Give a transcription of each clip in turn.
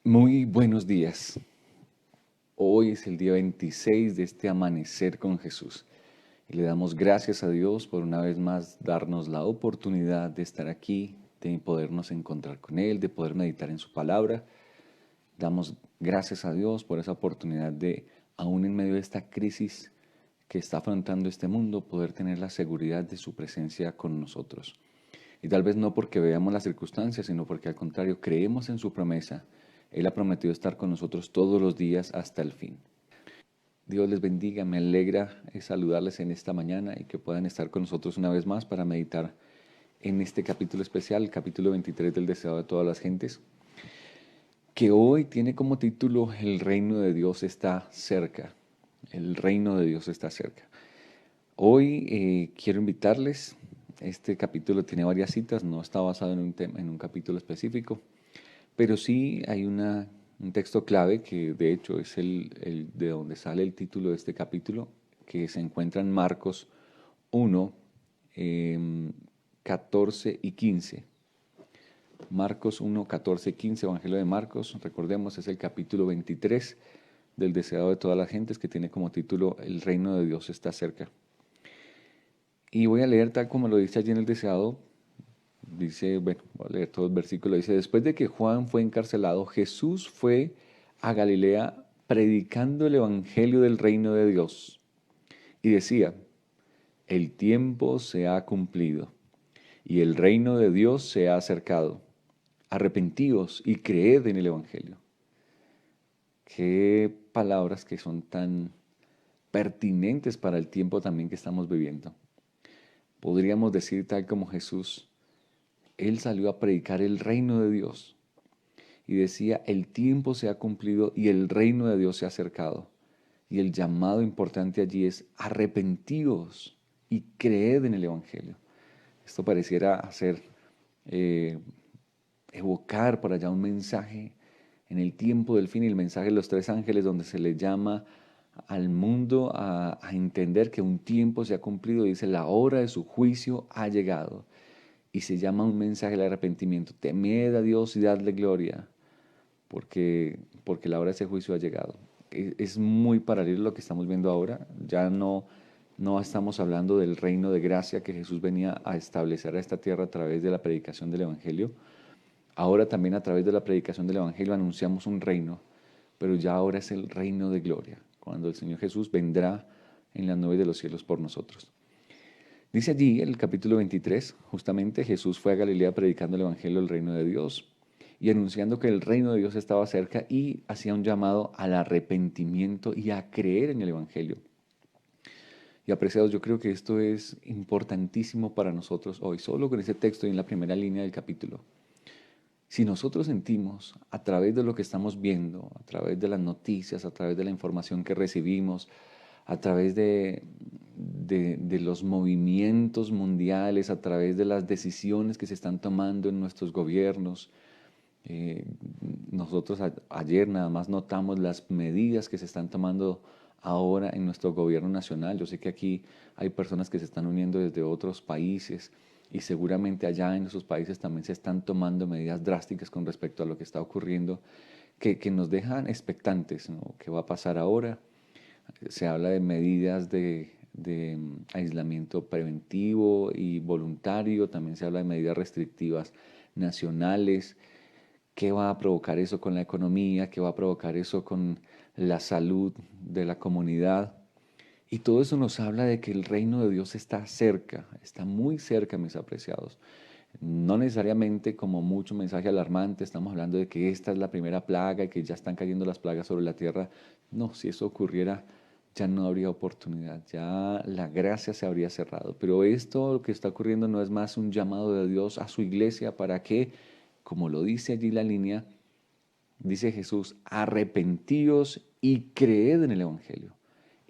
Muy buenos días. Hoy es el día 26 de este amanecer con Jesús. Y le damos gracias a Dios por una vez más darnos la oportunidad de estar aquí, de podernos encontrar con Él, de poder meditar en su palabra. Damos gracias a Dios por esa oportunidad de, aún en medio de esta crisis que está afrontando este mundo, poder tener la seguridad de su presencia con nosotros. Y tal vez no porque veamos las circunstancias, sino porque al contrario creemos en su promesa. Él ha prometido estar con nosotros todos los días hasta el fin. Dios les bendiga, me alegra saludarles en esta mañana y que puedan estar con nosotros una vez más para meditar en este capítulo especial, el capítulo 23 del Deseado de todas las gentes, que hoy tiene como título El reino de Dios está cerca. El reino de Dios está cerca. Hoy quiero invitarles, este capítulo tiene varias citas, no está basado en un tema, en un capítulo específico, pero sí hay un texto clave que de hecho es el de donde sale el título de este capítulo, que se encuentra en Marcos 1, 14 y 15. Marcos 1, 14 y 15, Evangelio de Marcos, recordemos, es el capítulo 23 del Deseado de todas las gentes, que tiene como título El reino de Dios está cerca. Y voy a leer tal como lo dice allí en el Deseado. Dice, bueno, voy a leer todo el versículo. Dice, después de que Juan fue encarcelado, Jesús fue a Galilea predicando el evangelio del reino de Dios. Y decía, el tiempo se ha cumplido y el reino de Dios se ha acercado. Arrepentíos y creed en el evangelio. Qué palabras que son tan pertinentes para el tiempo también que estamos viviendo. Podríamos decir tal como Jesús, Él salió a predicar el reino de Dios y decía, el tiempo se ha cumplido y el reino de Dios se ha acercado. Y el llamado importante allí es arrepentíos y creed en el Evangelio. Esto pareciera hacer, eh, evocar por allá un mensaje en el tiempo del fin, y el mensaje de los tres ángeles, donde se le llama al mundo a entender que un tiempo se ha cumplido, dice, la hora de su juicio ha llegado. Y se llama un mensaje del arrepentimiento. Temed a Dios y dadle gloria, porque la hora de ese juicio ha llegado. Es muy paralelo a lo que estamos viendo ahora. Ya no estamos hablando del reino de gracia que Jesús venía a establecer a esta tierra a través de la predicación del Evangelio. Ahora también a través de la predicación del Evangelio anunciamos un reino, pero ya ahora es el reino de gloria, cuando el Señor Jesús vendrá en las nubes de los cielos por nosotros. Dice allí, en el capítulo 23, justamente Jesús fue a Galilea predicando el Evangelio del reino de Dios y anunciando que el reino de Dios estaba cerca, y hacía un llamado al arrepentimiento y a creer en el Evangelio. Y apreciados, yo creo que esto es importantísimo para nosotros hoy, solo con ese texto y en la primera línea del capítulo. Si nosotros sentimos a través de lo que estamos viendo, a través de las noticias, a través de la información que recibimos, a través de los movimientos mundiales, a través de las decisiones que se están tomando en nuestros gobiernos, eh, nosotros ayer nada más notamos las medidas que se están tomando ahora en nuestro gobierno nacional. Yo sé que aquí hay personas que se están uniendo desde otros países, y seguramente allá en esos países también se están tomando medidas drásticas con respecto a lo que está ocurriendo, que nos dejan expectantes, ¿no? ¿Qué va a pasar ahora? Se habla de medidas de aislamiento preventivo y voluntario, también se habla de medidas restrictivas nacionales. ¿Qué va a provocar eso con la economía? ¿Qué va a provocar eso con la salud de la comunidad? Y todo eso nos habla de que el reino de Dios está cerca, está muy cerca, mis apreciados. No necesariamente como mucho mensaje alarmante, estamos hablando de que esta es la primera plaga y que ya están cayendo las plagas sobre la tierra. No, si eso ocurriera, ya no habría oportunidad, ya la gracia se habría cerrado. Pero esto, lo que está ocurriendo, no es más un llamado de Dios a su iglesia para que, como lo dice allí la línea, dice Jesús, arrepentíos y creed en el Evangelio.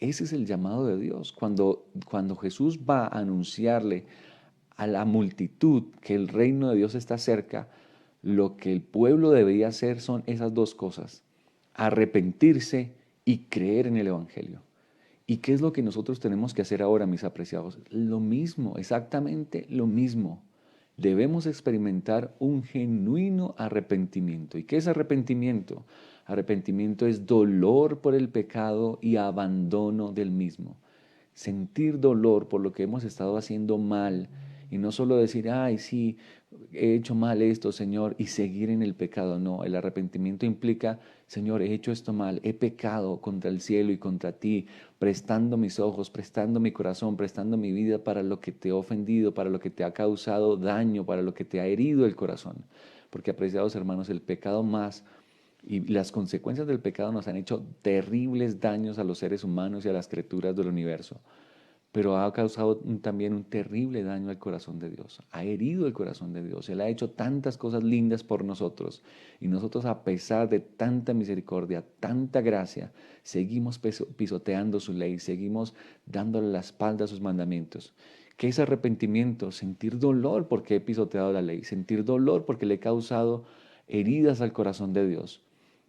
Ese es el llamado de Dios. Cuando Jesús va a anunciarle a la multitud que el reino de Dios está cerca, lo que el pueblo debería hacer son esas dos cosas: arrepentirse y creer en el Evangelio. ¿Y qué es lo que nosotros tenemos que hacer ahora, mis apreciados? Lo mismo, exactamente lo mismo. debemos experimentar un genuino arrepentimiento. ¿Y qué es arrepentimiento? Arrepentimiento es dolor por el pecado y abandono del mismo. Sentir dolor por lo que hemos estado haciendo mal y no solo decir, ay, sí, he hecho mal esto, Señor, y seguir en el pecado. No, el arrepentimiento implica, Señor, he hecho esto mal, he pecado contra el cielo y contra ti, prestando mis ojos, prestando mi corazón, prestando mi vida para lo que te he ofendido, para lo que te ha causado daño, para lo que te ha herido el corazón. Porque, apreciados hermanos, el pecado más y las consecuencias del pecado nos han hecho terribles daños a los seres humanos y a las criaturas del universo, pero ha causado también un terrible daño al corazón de Dios. Ha herido el corazón de Dios. Él ha hecho tantas cosas lindas por nosotros y nosotros, a pesar de tanta misericordia, tanta gracia, seguimos pisoteando su ley, seguimos dándole la espalda a sus mandamientos. ¿Qué es arrepentimiento? Sentir dolor porque he pisoteado la ley, sentir dolor porque le he causado heridas al corazón de Dios.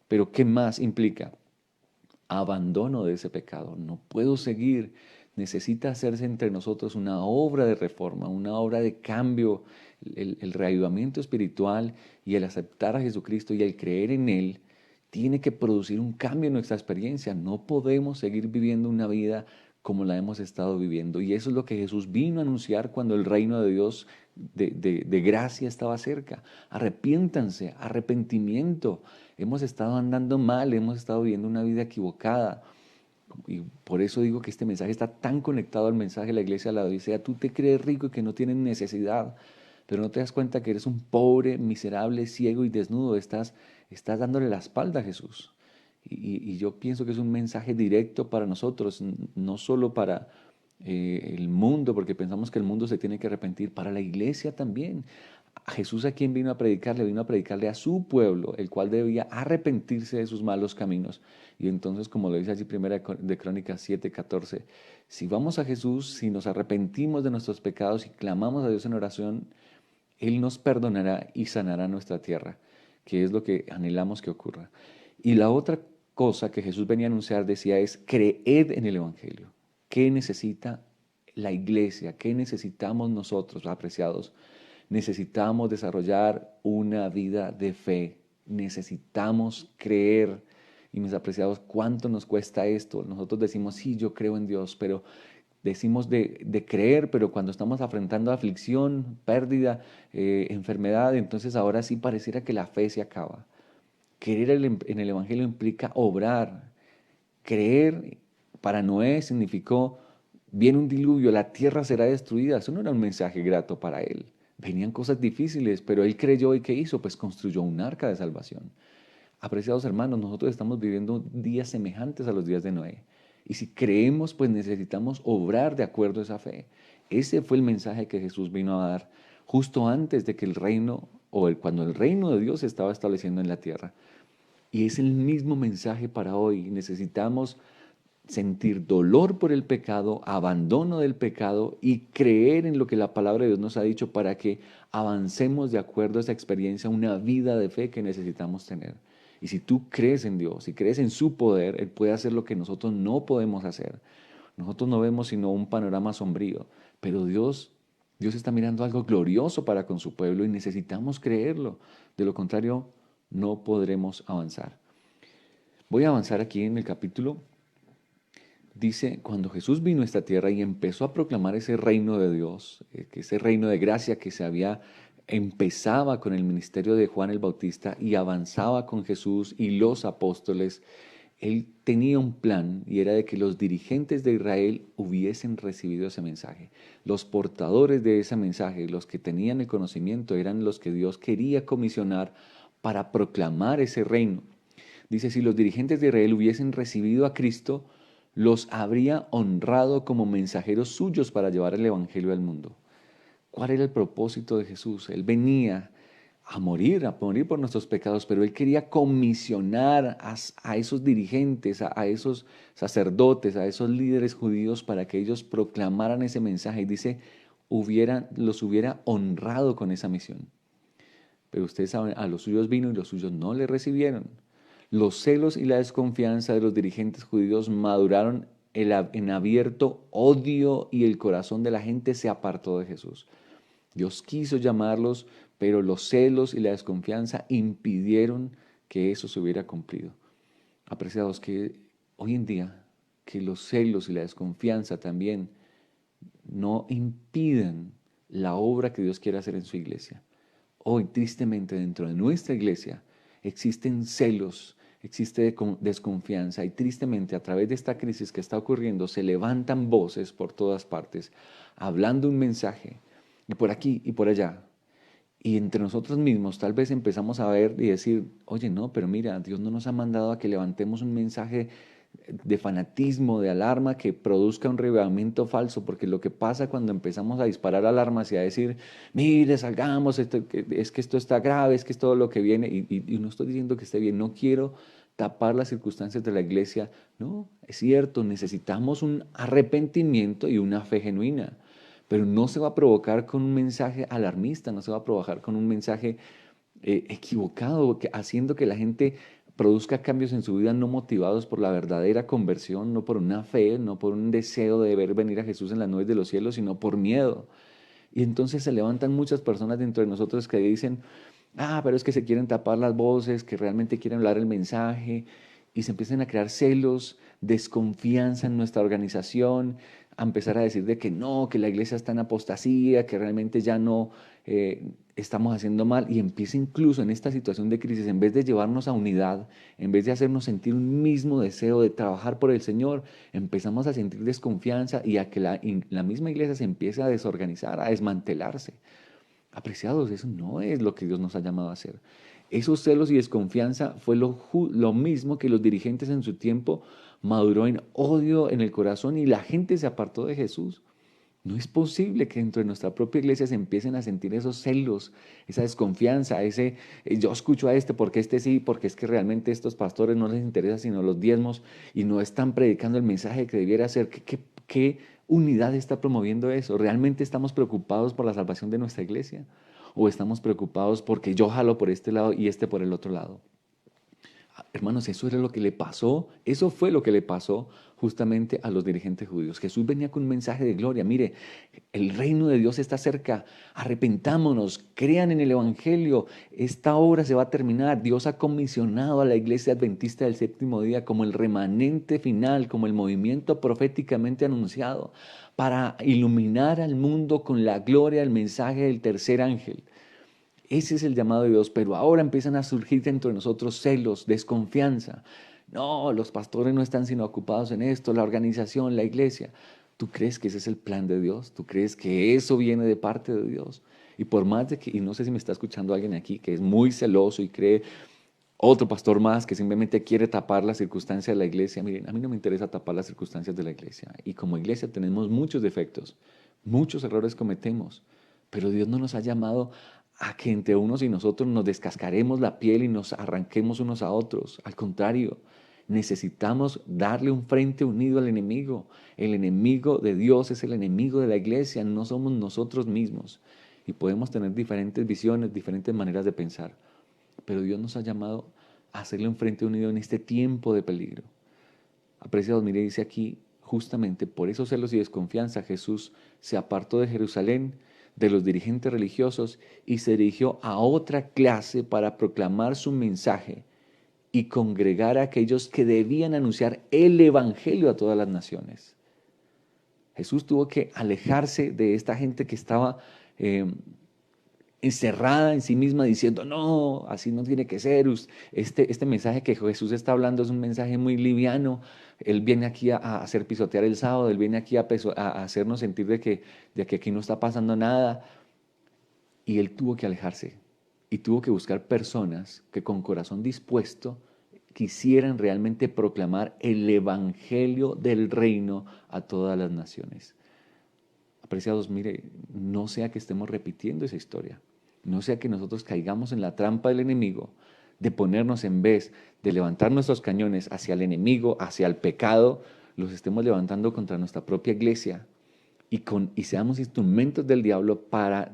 Pero ¿qué más implica? Abandono de ese pecado. No puedo seguir. Necesita hacerse entre nosotros una obra de reforma, una obra de cambio. El reavivamiento espiritual y el aceptar a Jesucristo y el creer en Él tiene que producir un cambio en nuestra experiencia. No podemos seguir viviendo una vida como la hemos estado viviendo. Y eso es lo que Jesús vino a anunciar cuando el reino de Dios de gracia estaba cerca. Arrepiéntanse, arrepentimiento. Hemos estado andando mal, hemos estado viviendo una vida equivocada. Y por eso digo que este mensaje está tan conectado al mensaje de la iglesia de la Odisea. Tú te crees rico y que no tienes necesidad, pero no te das cuenta que eres un pobre, miserable, ciego y desnudo. Estás dándole la espalda a Jesús. Y yo pienso que es un mensaje directo para nosotros, no solo para el mundo, porque pensamos que el mundo se tiene que arrepentir, para la iglesia también. A Jesús, a quien vino a predicarle, vino a predicarle a su pueblo, el cual debía arrepentirse de sus malos caminos. Y entonces, como lo dice allí primera de Crónicas 7:14, si vamos a Jesús, si nos arrepentimos de nuestros pecados y clamamos a Dios en oración, Él nos perdonará y sanará nuestra tierra, que es lo que anhelamos que ocurra. Y la otra cosa que Jesús venía a anunciar, decía, es creed en el Evangelio. ¿Qué necesita la iglesia? ¿Qué necesitamos nosotros, apreciados? Necesitamos desarrollar una vida de fe. Necesitamos creer. Y mis apreciados, ¿cuánto nos cuesta esto? Nosotros decimos, sí, yo creo en Dios, pero decimos de creer, pero cuando estamos afrontando aflicción, pérdida, enfermedad, entonces ahora sí pareciera que la fe se acaba. Creer en el Evangelio implica obrar. Creer para Noé significó, viene un diluvio, la tierra será destruida. Eso no era un mensaje grato para él. Venían cosas difíciles, pero él creyó, y ¿qué hizo? Pues construyó un arca de salvación. Apreciados hermanos, nosotros estamos viviendo días semejantes a los días de Noé. Y si creemos, pues necesitamos obrar de acuerdo a esa fe. Ese fue el mensaje que Jesús vino a dar justo antes de que el reino, cuando el reino de Dios se estaba estableciendo en la tierra. Y es el mismo mensaje para hoy. Necesitamos sentir dolor por el pecado, abandono del pecado y creer en lo que la palabra de Dios nos ha dicho para que avancemos de acuerdo a esa experiencia, una vida de fe que necesitamos tener. Y si tú crees en Dios, si crees en su poder, Él puede hacer lo que nosotros no podemos hacer. Nosotros no vemos sino un panorama sombrío, pero Dios está mirando algo glorioso para con su pueblo y necesitamos creerlo. De lo contrario, no podremos avanzar. Voy a avanzar aquí en el capítulo. Dice, cuando Jesús vino a esta tierra y empezó a proclamar ese reino de Dios, que ese reino de gracia que empezaba con el ministerio de Juan el Bautista y avanzaba con Jesús y los apóstoles, Él tenía un plan y era de que los dirigentes de Israel hubiesen recibido ese mensaje. Los portadores de ese mensaje, los que tenían el conocimiento, eran los que Dios quería comisionar para proclamar ese reino. Dice, si los dirigentes de Israel hubiesen recibido a Cristo, los habría honrado como mensajeros suyos para llevar el Evangelio al mundo. ¿Cuál era el propósito de Jesús? Él venía a morir por nuestros pecados, pero Él quería comisionar a esos dirigentes, a esos sacerdotes, a esos líderes judíos para que ellos proclamaran ese mensaje. Y dice, los hubiera honrado con esa misión. Pero ustedes saben, a los suyos vino y los suyos no le recibieron. Los celos y la desconfianza de los dirigentes judíos maduraron en abierto odio y el corazón de la gente se apartó de Jesús. Dios quiso llamarlos, pero los celos y la desconfianza impidieron que eso se hubiera cumplido. Apreciados, que hoy en día, que los celos y la desconfianza también no impidan la obra que Dios quiere hacer en su iglesia. Hoy, tristemente, dentro de nuestra iglesia existen celos, existe desconfianza y tristemente a través de esta crisis que está ocurriendo se levantan voces por todas partes, hablando un mensaje, y por aquí y por allá. Y entre nosotros mismos tal vez empezamos a ver y decir, oye, no, pero mira, Dios no nos ha mandado a que levantemos un mensaje de fanatismo, de alarma, que produzca un revivimiento falso, porque lo que pasa cuando empezamos a disparar alarmas y a decir, mire, salgamos, es que esto está grave, es que es todo lo que viene, y no estoy diciendo que esté bien, no quiero tapar las circunstancias de la iglesia, no, es cierto, necesitamos un arrepentimiento y una fe genuina, pero no se va a provocar con un mensaje alarmista, no se va a provocar con un mensaje equivocado, haciendo que la gente produzca cambios en su vida no motivados por la verdadera conversión, no por una fe, no por un deseo de ver venir a Jesús en las nubes de los cielos, sino por miedo. Y entonces se levantan muchas personas dentro de nosotros que dicen, pero es que se quieren tapar las voces, que realmente quieren hablar el mensaje, y se empiezan a crear celos, desconfianza en nuestra organización, a empezar a decir de que no, que la iglesia está en apostasía, que realmente ya no estamos haciendo mal, y empieza incluso en esta situación de crisis, en vez de llevarnos a unidad, en vez de hacernos sentir un mismo deseo de trabajar por el Señor, empezamos a sentir desconfianza y a que la misma iglesia se empiece a desorganizar, a desmantelarse. Apreciados, eso no es lo que Dios nos ha llamado a hacer. Esos celos y desconfianza fue lo mismo que los dirigentes en su tiempo maduró en odio en el corazón y la gente se apartó de Jesús. No es posible que dentro de nuestra propia iglesia se empiecen a sentir esos celos, esa desconfianza, yo escucho a este porque este sí, porque es que realmente a estos pastores no les interesa sino los diezmos y no están predicando el mensaje que debiera ser. ¿Qué unidad está promoviendo eso? ¿Realmente estamos preocupados por la salvación de nuestra iglesia? ¿O estamos preocupados porque yo jalo por este lado y este por el otro lado? Hermanos, eso era lo que le pasó, eso fue lo que le pasó justamente a los dirigentes judíos. Jesús venía con un mensaje de gloria. Mire, el reino de Dios está cerca. Arrepentámonos, crean en el Evangelio. Esta obra se va a terminar. Dios ha comisionado a la iglesia adventista del séptimo día como el remanente final, como el movimiento proféticamente anunciado, para iluminar al mundo con la gloria del mensaje del tercer ángel. Ese es el llamado de Dios, pero ahora empiezan a surgir dentro de nosotros celos, desconfianza. No, los pastores no están sino ocupados en esto, la organización, la iglesia. ¿Tú crees que ese es el plan de Dios? ¿Tú crees que eso viene de parte de Dios? Y por más de que, y no sé si me está escuchando alguien aquí que es muy celoso y cree otro pastor más que simplemente quiere tapar las circunstancias de la iglesia. Miren, a mí no me interesa tapar las circunstancias de la iglesia. Y como iglesia tenemos muchos defectos, muchos errores cometemos, pero Dios no nos ha llamado a que entre unos y nosotros nos descascaremos la piel y nos arranquemos unos a otros. Al contrario, necesitamos darle un frente unido al enemigo. El enemigo de Dios es el enemigo de la iglesia, no somos nosotros mismos. Y podemos tener diferentes visiones, diferentes maneras de pensar. Pero Dios nos ha llamado a hacerle un frente unido en este tiempo de peligro. Apreciados, mire, dice aquí, justamente por esos celos y desconfianza, Jesús se apartó de Jerusalén, de los dirigentes religiosos, y se dirigió a otra clase para proclamar su mensaje y congregar a aquellos que debían anunciar el Evangelio a todas las naciones. Jesús tuvo que alejarse de esta gente que estaba encerrada en sí misma diciendo, no, así no tiene que ser. Este mensaje que Jesús está hablando es un mensaje muy liviano. Él viene aquí a hacer pisotear el sábado, Él viene aquí a hacernos sentir de que aquí no está pasando nada. Y Él tuvo que alejarse y tuvo que buscar personas que con corazón dispuesto quisieran realmente proclamar el evangelio del reino a todas las naciones. Apreciados, mire, no sea que estemos repitiendo esa historia, no sea que nosotros caigamos en la trampa del enemigo de ponernos, en vez de levantar nuestros cañones hacia el enemigo, hacia el pecado, los estemos levantando contra nuestra propia iglesia y seamos instrumentos del diablo para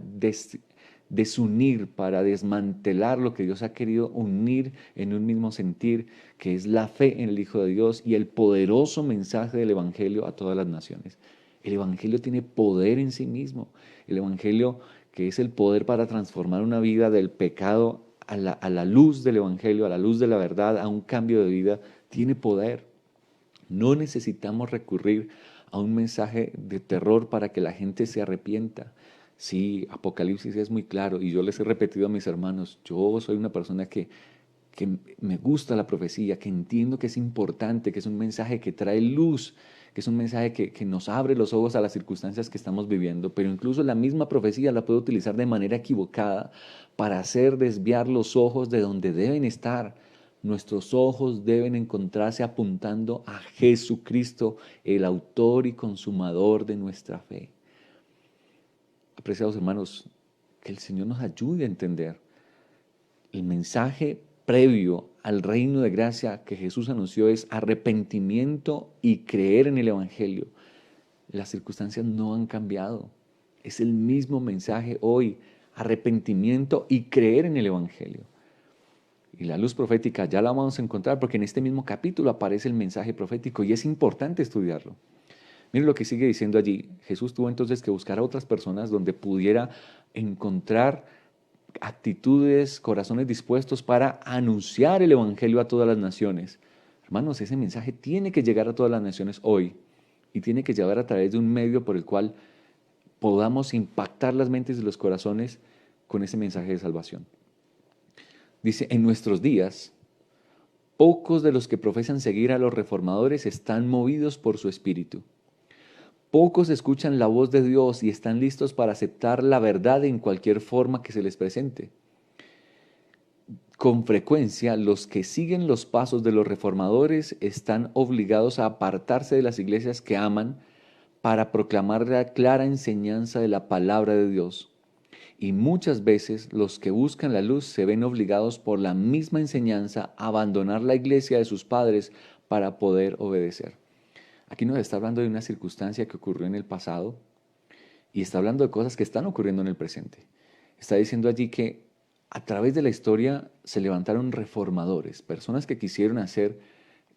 desunir, para desmantelar lo que Dios ha querido unir en un mismo sentir, que es la fe en el Hijo de Dios y el poderoso mensaje del Evangelio a todas las naciones. El Evangelio tiene poder en sí mismo. El Evangelio que es el poder para transformar una vida del pecado a la luz del Evangelio, a la luz de la verdad, a un cambio de vida, tiene poder. No necesitamos recurrir a un mensaje de terror para que la gente se arrepienta. Sí, Apocalipsis es muy claro y yo les he repetido a mis hermanos, yo soy una persona que me gusta la profecía, que entiendo que es importante, que es un mensaje que trae luz, que es un mensaje que nos abre los ojos a las circunstancias que estamos viviendo, pero incluso la misma profecía la puede utilizar de manera equivocada para hacer desviar los ojos de donde deben estar. Nuestros ojos deben encontrarse apuntando a Jesucristo, el autor y consumador de nuestra fe. Apreciados hermanos, que el Señor nos ayude a entender el mensaje previo al reino de gracia que Jesús anunció es arrepentimiento y creer en el Evangelio. Las circunstancias no han cambiado. Es el mismo mensaje hoy, arrepentimiento y creer en el Evangelio. Y la luz profética ya la vamos a encontrar porque en este mismo capítulo aparece el mensaje profético y es importante estudiarlo. Miren lo que sigue diciendo allí. Jesús tuvo entonces que buscar a otras personas donde pudiera encontrar actitudes, corazones dispuestos para anunciar el Evangelio a todas las naciones. Hermanos, ese mensaje tiene que llegar a todas las naciones hoy y tiene que llegar a través de un medio por el cual podamos impactar las mentes y los corazones con ese mensaje de salvación. Dice, en nuestros días, pocos de los que profesan seguir a los reformadores están movidos por su espíritu. Pocos escuchan la voz de Dios y están listos para aceptar la verdad en cualquier forma que se les presente. Con frecuencia, los que siguen los pasos de los reformadores están obligados a apartarse de las iglesias que aman para proclamar la clara enseñanza de la palabra de Dios. Y muchas veces los que buscan la luz se ven obligados por la misma enseñanza a abandonar la iglesia de sus padres para poder obedecer. Aquí nos está hablando de una circunstancia que ocurrió en el pasado y está hablando de cosas que están ocurriendo en el presente. Está diciendo allí que a través de la historia se levantaron reformadores, personas que quisieron hacer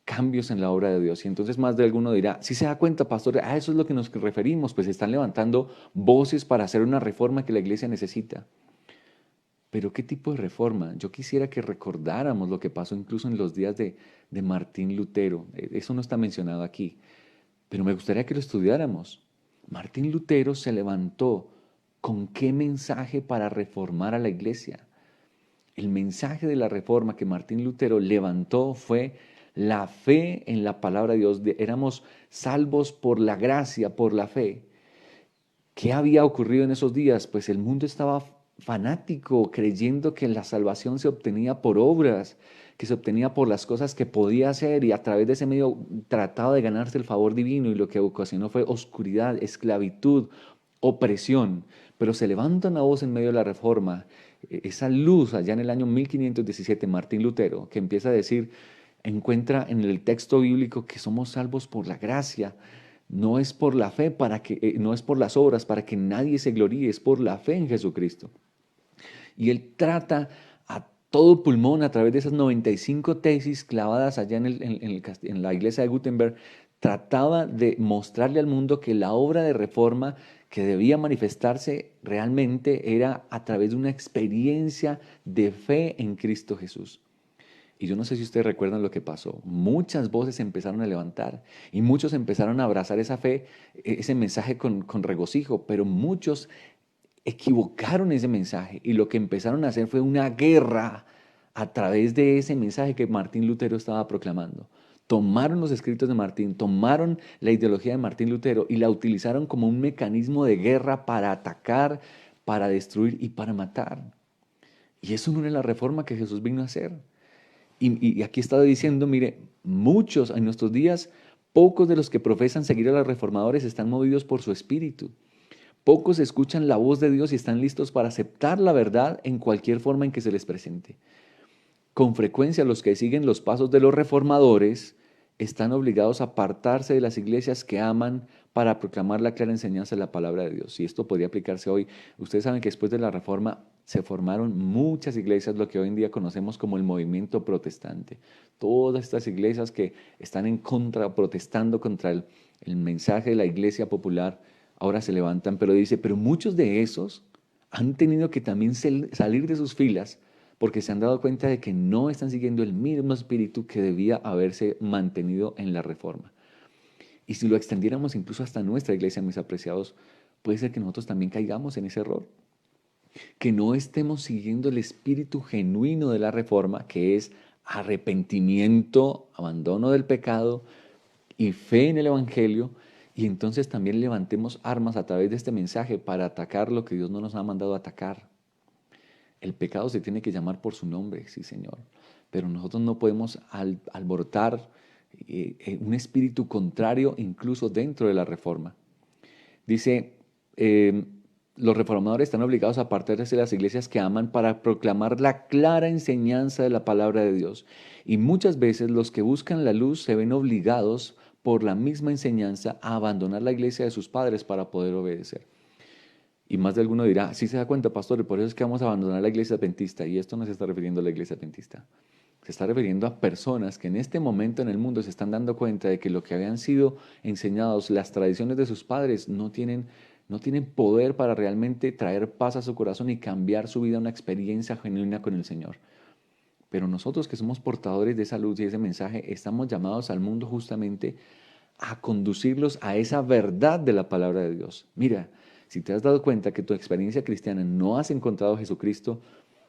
cambios en la obra de Dios. Y entonces más de alguno dirá, si se da cuenta, pastor, a eso es lo que nos referimos, pues están levantando voces para hacer una reforma que la iglesia necesita. Pero ¿qué tipo de reforma? Yo quisiera que recordáramos lo que pasó incluso en los días de Martín Lutero. Eso no está mencionado aquí, pero me gustaría que lo estudiáramos. Martín Lutero se levantó con qué mensaje para reformar a la iglesia. El mensaje de la reforma que Martín Lutero levantó fue la fe en la palabra de Dios. Éramos salvos por la gracia, por la fe. ¿Qué había ocurrido en esos días? Pues el mundo estaba fanático, creyendo que la salvación se obtenía por obras, que se obtenía por las cosas que podía hacer y a través de ese medio trataba de ganarse el favor divino y lo que ocasionó fue oscuridad, esclavitud, opresión. Pero se levanta una voz en medio de la reforma, esa luz allá en el año 1517, Martín Lutero, que empieza a decir, encuentra en el texto bíblico que somos salvos por la gracia. No es por la fe no es por las obras para que nadie se gloríe, es por la fe en Jesucristo. Y él trata a todo pulmón a través de esas 95 tesis clavadas allá en la iglesia de Gutenberg, trataba de mostrarle al mundo que la obra de reforma que debía manifestarse realmente era a través de una experiencia de fe en Cristo Jesús. Y yo no sé si ustedes recuerdan lo que pasó. Muchas voces se empezaron a levantar y muchos empezaron a abrazar esa fe, ese mensaje con regocijo, pero muchos equivocaron ese mensaje y lo que empezaron a hacer fue una guerra a través de ese mensaje que Martín Lutero estaba proclamando. Tomaron los escritos de Martín, tomaron la ideología de Martín Lutero y la utilizaron como un mecanismo de guerra para atacar, para destruir y para matar. Y eso no era la reforma que Jesús vino a hacer. Y aquí está diciendo, mire, muchos en nuestros días, pocos de los que profesan seguir a los reformadores están movidos por su espíritu. Pocos escuchan la voz de Dios y están listos para aceptar la verdad en cualquier forma en que se les presente. Con frecuencia los que siguen los pasos de los reformadores están obligados a apartarse de las iglesias que aman para proclamar la clara enseñanza de la palabra de Dios. Y esto podría aplicarse hoy. Ustedes saben que después de la reforma se formaron muchas iglesias, lo que hoy en día conocemos como el movimiento protestante. Todas estas iglesias que están en contra, protestando contra el mensaje de la iglesia popular, ahora se levantan, pero dice, pero muchos de esos han tenido que también salir de sus filas porque se han dado cuenta de que no están siguiendo el mismo espíritu que debía haberse mantenido en la reforma. Y si lo extendiéramos incluso hasta nuestra iglesia, mis apreciados, puede ser que nosotros también caigamos en ese error, que no estemos siguiendo el espíritu genuino de la reforma, que es arrepentimiento, abandono del pecado y fe en el Evangelio, y entonces también levantemos armas a través de este mensaje para atacar lo que Dios no nos ha mandado a atacar. El pecado se tiene que llamar por su nombre, sí, Señor, pero nosotros no podemos alborotar un espíritu contrario incluso dentro de la reforma. Dice, los reformadores están obligados a apartarse de las iglesias que aman para proclamar la clara enseñanza de la palabra de Dios. Y muchas veces los que buscan la luz se ven obligados por la misma enseñanza a abandonar la iglesia de sus padres para poder obedecer. Y más de alguno dirá, sí se da cuenta, pastor, y por eso es que vamos a abandonar la iglesia adventista. Y esto no se está refiriendo a la iglesia adventista. Se está refiriendo a personas que en este momento en el mundo se están dando cuenta de que lo que habían sido enseñados, las tradiciones de sus padres, no tienen poder para realmente traer paz a su corazón y cambiar su vida a una experiencia genuina con el Señor. Pero nosotros que somos portadores de esa luz y ese mensaje, estamos llamados al mundo justamente a conducirlos a esa verdad de la palabra de Dios. Mira, si te has dado cuenta que tu experiencia cristiana no has encontrado a Jesucristo,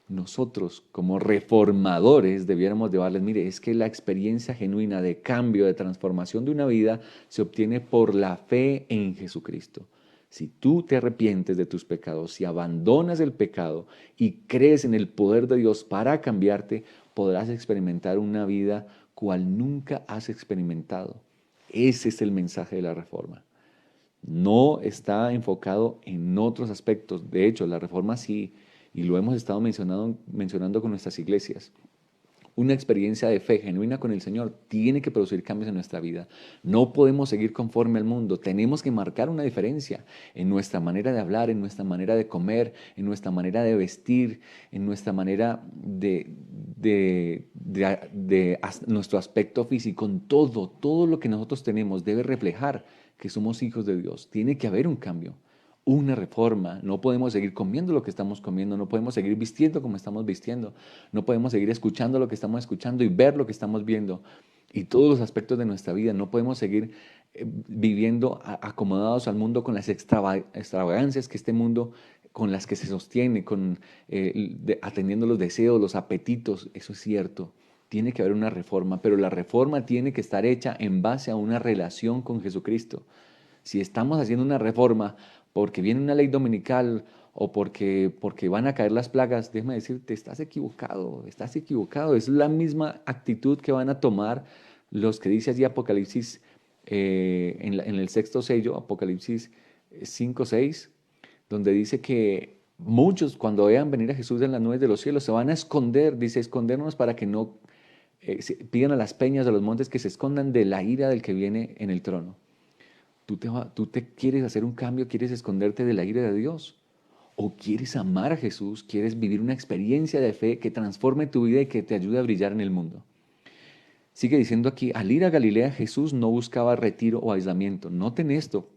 nosotros como reformadores debiéramos llevarles, mire, es que la experiencia genuina de cambio, de transformación de una vida se obtiene por la fe en Jesucristo. Si tú te arrepientes de tus pecados, si abandonas el pecado y crees en el poder de Dios para cambiarte, podrás experimentar una vida cual nunca has experimentado. Ese es el mensaje de la reforma. No está enfocado en otros aspectos. De hecho, la reforma sí, y lo hemos estado mencionando con nuestras iglesias. Una experiencia de fe genuina con el Señor tiene que producir cambios en nuestra vida. No podemos seguir conforme al mundo. Tenemos que marcar una diferencia en nuestra manera de hablar, en nuestra manera de comer, en nuestra manera de vestir, en nuestra manera de nuestro aspecto físico. En todo lo que nosotros tenemos debe reflejar que somos hijos de Dios. Tiene que haber un cambio, una reforma. No podemos seguir comiendo lo que estamos comiendo, no podemos seguir vistiendo como estamos vistiendo, no podemos seguir escuchando lo que estamos escuchando y ver lo que estamos viendo. Y todos los aspectos de nuestra vida, no podemos seguir viviendo acomodados al mundo con las extravagancias que este mundo, con las que se sostiene, atendiendo los deseos, los apetitos. Eso es cierto. Tiene que haber una reforma, pero la reforma tiene que estar hecha en base a una relación con Jesucristo. Si estamos haciendo una reforma porque viene una ley dominical o porque van a caer las plagas, déjame decirte, estás equivocado, estás equivocado. Es la misma actitud que van a tomar los que dice allí Apocalipsis, en el sexto sello, Apocalipsis 5:6, donde dice que muchos cuando vean venir a Jesús en las nubes de los cielos se van a esconder, dice, escondernos para que no pidan a las peñas, a los montes que se escondan de la ira del que viene en el trono. ¿Tú te quieres hacer un cambio? ¿Quieres esconderte de la ira de Dios? ¿O quieres amar a Jesús? ¿Quieres vivir una experiencia de fe que transforme tu vida y que te ayude a brillar en el mundo? Sigue diciendo aquí, al ir a Galilea Jesús no buscaba retiro o aislamiento. Noten esto.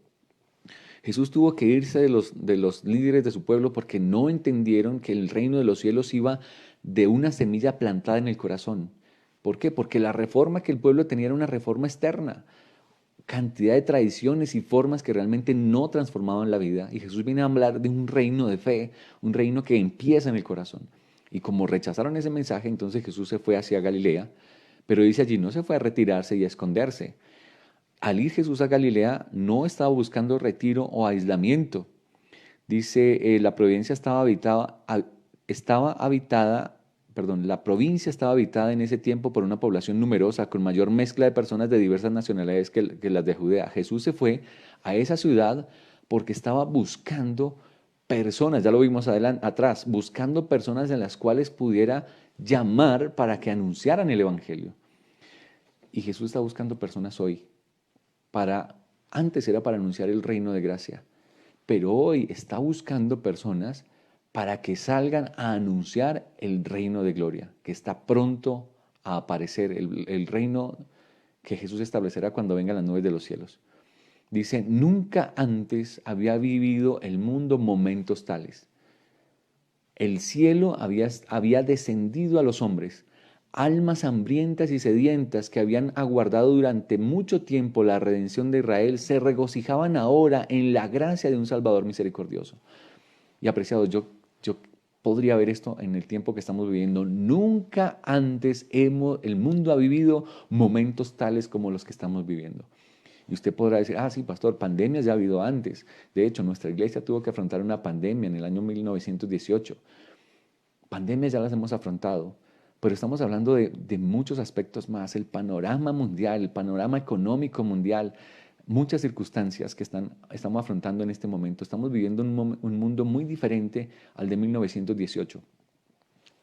Jesús tuvo que irse de los líderes de su pueblo porque no entendieron que el reino de los cielos iba de una semilla plantada en el corazón. ¿Por qué? Porque la reforma que el pueblo tenía era una reforma externa, cantidad de tradiciones y formas que realmente no transformaban la vida. Y Jesús viene a hablar de un reino de fe, un reino que empieza en el corazón. Y como rechazaron ese mensaje, entonces Jesús se fue hacia Galilea, pero dice allí, no se fue a retirarse y a esconderse. Al ir Jesús a Galilea, no estaba buscando retiro o aislamiento. Dice, la provincia estaba habitada en ese tiempo por una población numerosa, con mayor mezcla de personas de diversas nacionalidades que las de Judea. Jesús se fue a esa ciudad porque estaba buscando personas, ya lo vimos atrás, buscando personas en las cuales pudiera llamar para que anunciaran el Evangelio. Y Jesús está buscando personas hoy. Antes era para anunciar el reino de gracia, pero hoy está buscando personas para que salgan a anunciar el reino de gloria, que está pronto a aparecer, el reino que Jesús establecerá cuando vengan las nubes de los cielos. Dice, nunca antes había vivido el mundo momentos tales. El cielo había descendido a los hombres. Almas hambrientas y sedientas que habían aguardado durante mucho tiempo la redención de Israel se regocijaban ahora en la gracia de un Salvador misericordioso. Y apreciados, yo podría ver esto en el tiempo que estamos viviendo. Nunca antes el mundo ha vivido momentos tales como los que estamos viviendo. Y usted podrá decir, sí, pastor, pandemias ya ha habido antes. De hecho, nuestra iglesia tuvo que afrontar una pandemia en el año 1918. Pandemias ya las hemos afrontado, pero estamos hablando de muchos aspectos más. El panorama mundial, el panorama económico mundial, muchas circunstancias que estamos afrontando en este momento. Estamos viviendo un mundo muy diferente al de 1918.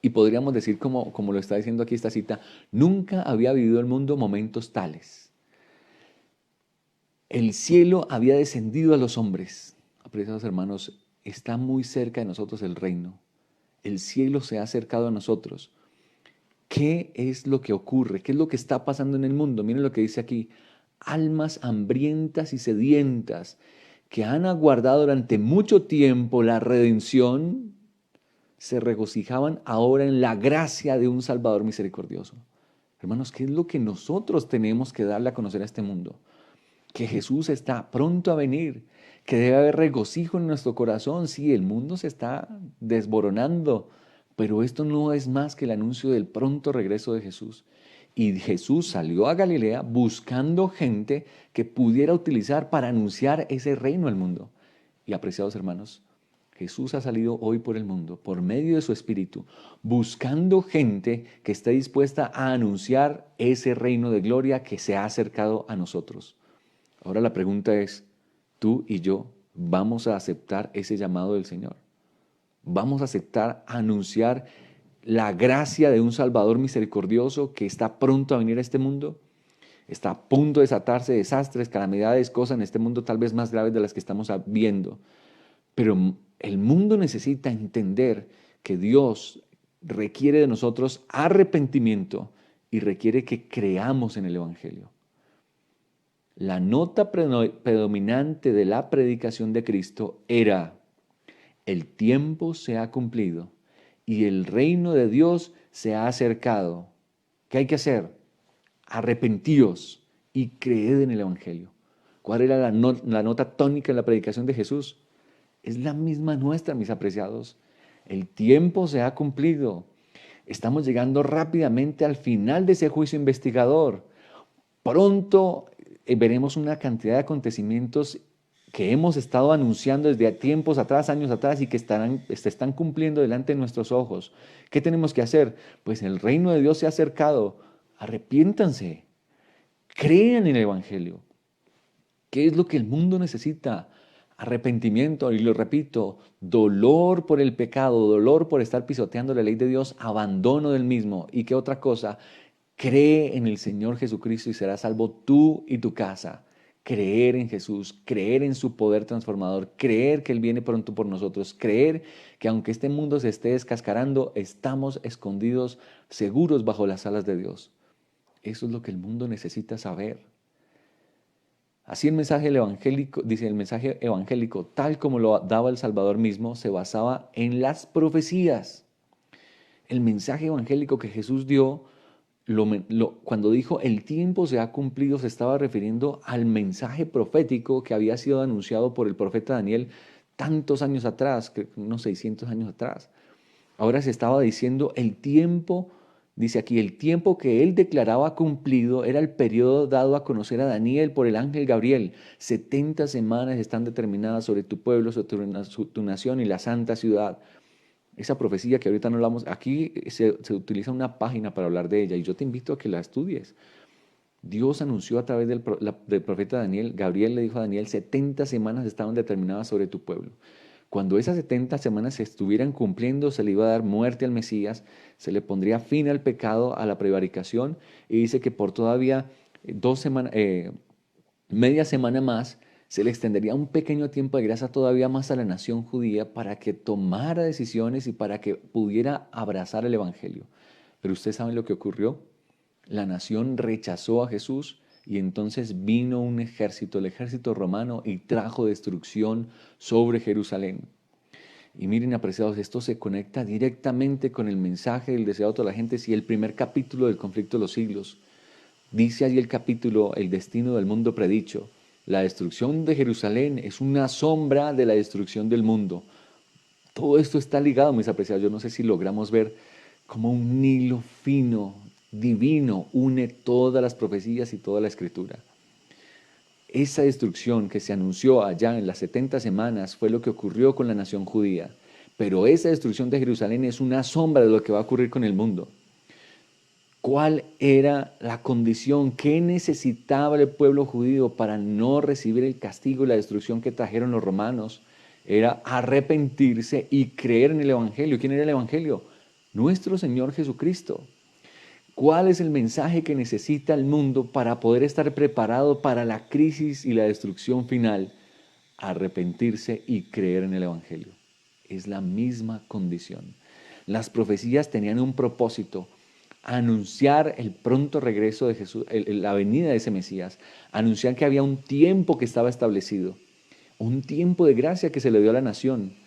Y podríamos decir, como lo está diciendo aquí esta cita, nunca había vivido el mundo momentos tales. El cielo había descendido a los hombres. Apreciados hermanos, está muy cerca de nosotros el reino. El cielo se ha acercado a nosotros. ¿Qué es lo que ocurre? ¿Qué es lo que está pasando en el mundo? Miren lo que dice aquí. Almas hambrientas y sedientas que han aguardado durante mucho tiempo la redención, se regocijaban ahora en la gracia de un Salvador misericordioso. Hermanos, ¿qué es lo que nosotros tenemos que darle a conocer a este mundo? Que Jesús está pronto a venir, que debe haber regocijo en nuestro corazón. Sí, el mundo se está desboronando, pero esto no es más que el anuncio del pronto regreso de Jesús. Y Jesús salió a Galilea buscando gente que pudiera utilizar para anunciar ese reino al mundo. Y apreciados hermanos, Jesús ha salido hoy por el mundo, por medio de su Espíritu, buscando gente que esté dispuesta a anunciar ese reino de gloria que se ha acercado a nosotros. Ahora la pregunta es, ¿tú y yo vamos a aceptar ese llamado del Señor? ¿Vamos a aceptar anunciar la gracia de un Salvador misericordioso que está pronto a venir a este mundo? Está a punto de desatarse desastres, calamidades, cosas en este mundo tal vez más graves de las que estamos viendo. Pero el mundo necesita entender que Dios requiere de nosotros arrepentimiento y requiere que creamos en el Evangelio. La nota predominante de la predicación de Cristo era: el tiempo se ha cumplido y el reino de Dios se ha acercado. ¿Qué hay que hacer? Arrepentíos y creed en el Evangelio. ¿Cuál era la nota tónica en la predicación de Jesús? Es la misma nuestra, mis apreciados. El tiempo se ha cumplido. Estamos llegando rápidamente al final de ese juicio investigador. Pronto veremos una cantidad de acontecimientos que hemos estado anunciando desde tiempos atrás, años atrás, y que se están cumpliendo delante de nuestros ojos. ¿Qué tenemos que hacer? Pues el reino de Dios se ha acercado. Arrepiéntanse. Crean en el Evangelio. ¿Qué es lo que el mundo necesita? Arrepentimiento, y lo repito, dolor por el pecado, dolor por estar pisoteando la ley de Dios, abandono del mismo. ¿Y qué otra cosa? Cree en el Señor Jesucristo y serás salvo tú y tu casa. Creer en Jesús, creer en su poder transformador, creer que Él viene pronto por nosotros, creer que aunque este mundo se esté descascarando, estamos escondidos, seguros bajo las alas de Dios. Eso es lo que el mundo necesita saber. Así el mensaje evangélico, dice el mensaje evangélico, tal como lo daba el Salvador mismo, se basaba en las profecías. El mensaje evangélico que Jesús dio, cuando dijo el tiempo se ha cumplido, se estaba refiriendo al mensaje profético que había sido anunciado por el profeta Daniel tantos años atrás, unos 600 años atrás. Ahora se estaba diciendo el tiempo. Dice aquí, el tiempo que él declaraba cumplido era el periodo dado a conocer a Daniel por el ángel Gabriel. 70 semanas están determinadas sobre tu pueblo, sobre tu nación y la santa ciudad. Esa profecía que ahorita no hablamos, aquí se utiliza una página para hablar de ella y yo te invito a que la estudies. Dios anunció a través del profeta Daniel, Gabriel le dijo a Daniel, 70 semanas estaban determinadas sobre tu pueblo. Cuando esas 70 semanas se estuvieran cumpliendo, se le iba a dar muerte al Mesías, se le pondría fin al pecado, a la prevaricación, y dice que por todavía media semana más, se le extendería un pequeño tiempo de gracia todavía más a la nación judía para que tomara decisiones y para que pudiera abrazar el Evangelio. Pero ustedes saben lo que ocurrió. La nación rechazó a Jesús y entonces vino un ejército, el ejército romano, y trajo destrucción sobre Jerusalén. Y miren, apreciados, esto se conecta directamente con el mensaje del deseado de toda la gente. Si el primer capítulo del conflicto de los siglos dice allí el capítulo, el destino del mundo predicho, la destrucción de Jerusalén es una sombra de la destrucción del mundo. Todo esto está ligado, mis apreciados. Yo no sé si logramos ver cómo un hilo fino, divino, une todas las profecías y toda la escritura. Esa destrucción que se anunció allá en las 70 semanas fue lo que ocurrió con la nación judía. Pero esa destrucción de Jerusalén es una sombra de lo que va a ocurrir con el mundo. ¿Cuál era la condición? ¿Qué necesitaba el pueblo judío para no recibir el castigo y la destrucción que trajeron los romanos? Era arrepentirse y creer en el Evangelio. ¿Quién era el Evangelio? Nuestro Señor Jesucristo. ¿Cuál es el mensaje que necesita el mundo para poder estar preparado para la crisis y la destrucción final? Arrepentirse y creer en el Evangelio. Es la misma condición. Las profecías tenían un propósito: anunciar el pronto regreso de Jesús, la venida de ese Mesías, anunciar que había un tiempo que estaba establecido, un tiempo de gracia que se le dio a la nación.